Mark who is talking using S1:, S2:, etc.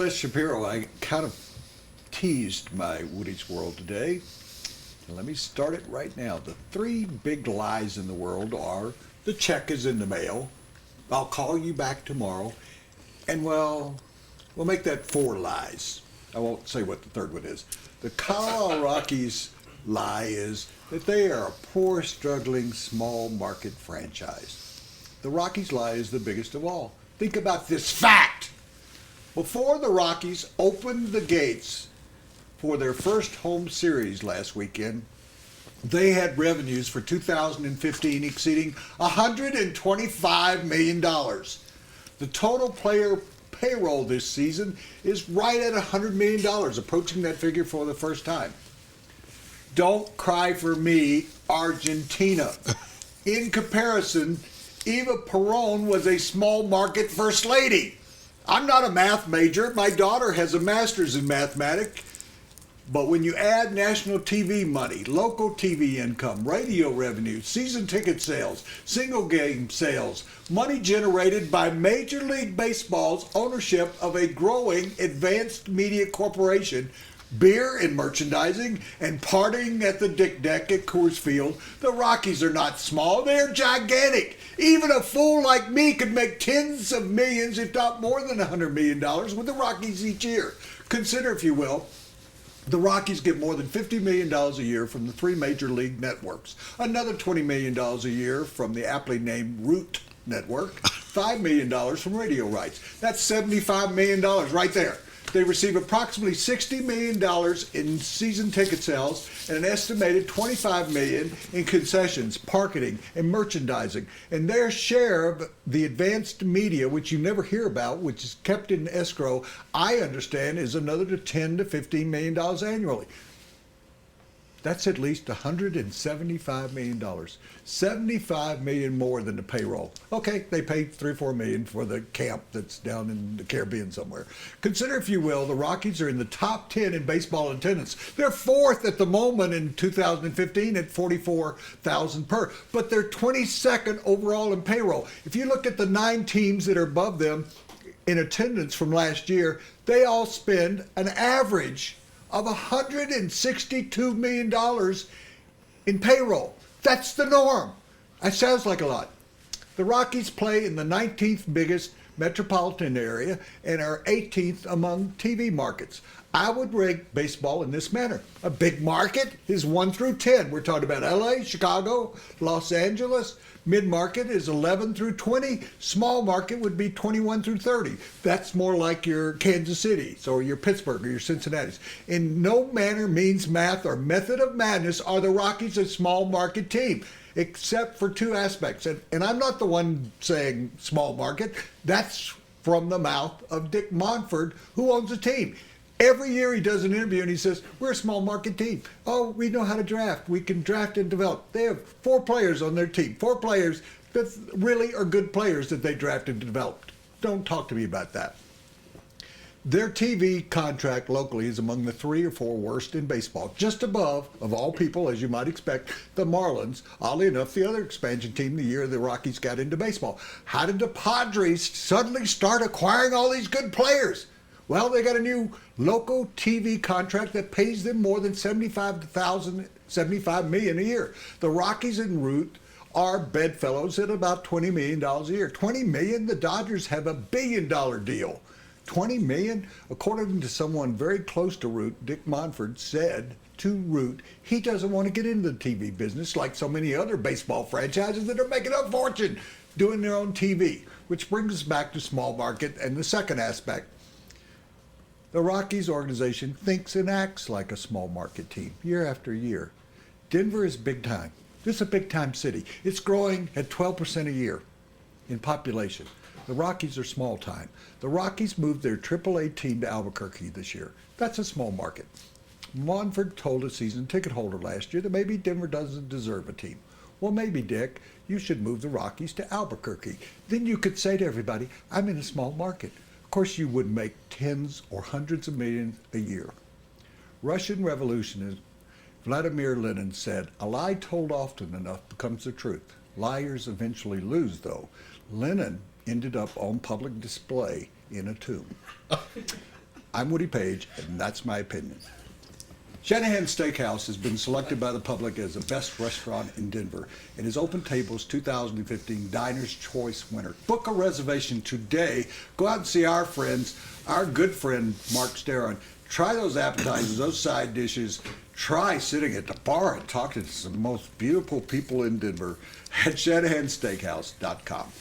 S1: Les Shapiro. I kind of teased my Woody's World today. Let me start it right now. The three big lies in the world are the check is in the mail, I'll call you back tomorrow, and well, we'll make that four lies. I won't say what the third one is. The Colorado Rockies lie is that they are a poor, struggling, small market franchise. The Rockies lie is the biggest of all. Think about this fact. Before the Rockies opened the gates for their first home series last weekend, they had revenues for 2015 exceeding $125 million. The total player payroll this season is right at $100 million, approaching that figure for the first time. Don't cry for me, Argentina. In comparison, Eva Perón was a small market first lady. I'm not a math major. My daughter has a master's in mathematics. But when you add national TV money, local TV income, radio revenue, season ticket sales, single game sales, money generated by Major League Baseball's ownership of a growing advanced media corporation, beer and merchandising, and partying at the Dick Deck at Coors Field, the Rockies are not small, they're gigantic. Even a fool like me could make tens of millions, if not more than $100 million with the Rockies each year. Consider, if you will, the Rockies get more than $50 million a year from the three major league networks, another $20 million a year from the aptly named Root Network, $5 million from radio rights. That's $75 million right there. They receive approximately $60 million in season ticket sales and an estimated $25 million in concessions, marketing, and merchandising. And their share of the advanced media, which you never hear about, which is kept in escrow, I understand is another to $10 to $15 million annually. That's at least $175 million. $75 million more than the payroll. Okay, they paid $3 or $4 million for the camp that's down in the Caribbean somewhere. Consider, if you will, the Rockies are in the top 10 in baseball attendance. They're fourth at the moment in 2015 at 44,000 per, but they're 22nd overall in payroll. If you look at the 9 teams that are above them in attendance from last year, they all spend an average of $162 million in payroll. That's the norm. That sounds like a lot. The Rockies play in the 19th biggest metropolitan area and are 18th among TV markets. I would rank baseball in this manner. A big market is 1 through 10. We're talking about LA, Chicago, Los Angeles. Mid-market is 11 through 20. Small market would be 21 through 30. That's more like your Kansas City's or your Pittsburgh or your Cincinnati's. In no manner, means, math, or method of madness are the Rockies a small market team, except for 2 aspects. And I'm not the one saying small market. That's from the mouth of Dick Monfort, who owns the team. Every year he does an interview and he says, we're a small market team. Oh, we know how to draft. We can draft and develop. They have 4 players on their team. 4 players that really are good players that they drafted and developed. Don't talk to me about that. Their TV contract locally is among the 3 or 4 worst in baseball. Just above, of all people, as you might expect, the Marlins. Oddly enough, the other expansion team the year the Rockies got into baseball. How did the Padres suddenly start acquiring all these good players? Well, they got a new local TV contract that pays them more than $75 million a year. The Rockies en route are bedfellows at about $20 million a year. $20 million? The Dodgers have $1 billion deal. $20 million? According to someone very close to Root, Dick Monfort said to Root, he doesn't want to get into the TV business like so many other baseball franchises that are making a fortune doing their own TV. Which brings us back to small market and the second aspect. The Rockies organization thinks and acts like a small market team year after year. Denver is big time. This is a big time city. It's growing at 12% a year in population. The Rockies are small time. The Rockies moved their AAA team to Albuquerque this year. That's a small market. Monfort told a season ticket holder last year that maybe Denver doesn't deserve a team. Well, maybe, Dick, you should move the Rockies to Albuquerque. Then you could say to everybody, I'm in a small market. Of course, you would make tens or hundreds of millions a year. Russian revolutionist Vladimir Lenin said, a lie told often enough becomes the truth. Liars eventually lose, though. Lenin ended up on public display in a tomb. I'm Woody Paige, and that's my opinion. Shanahan Steakhouse has been selected by the public as the best restaurant in Denver and is Open Table's 2015 Diner's Choice winner. Book a reservation today. Go out and see our friends, our good friend Mark Steron. Try those appetizers, those side dishes. Try sitting at the bar and talking to some of the most beautiful people in Denver at ShanahanSteakhouse.com.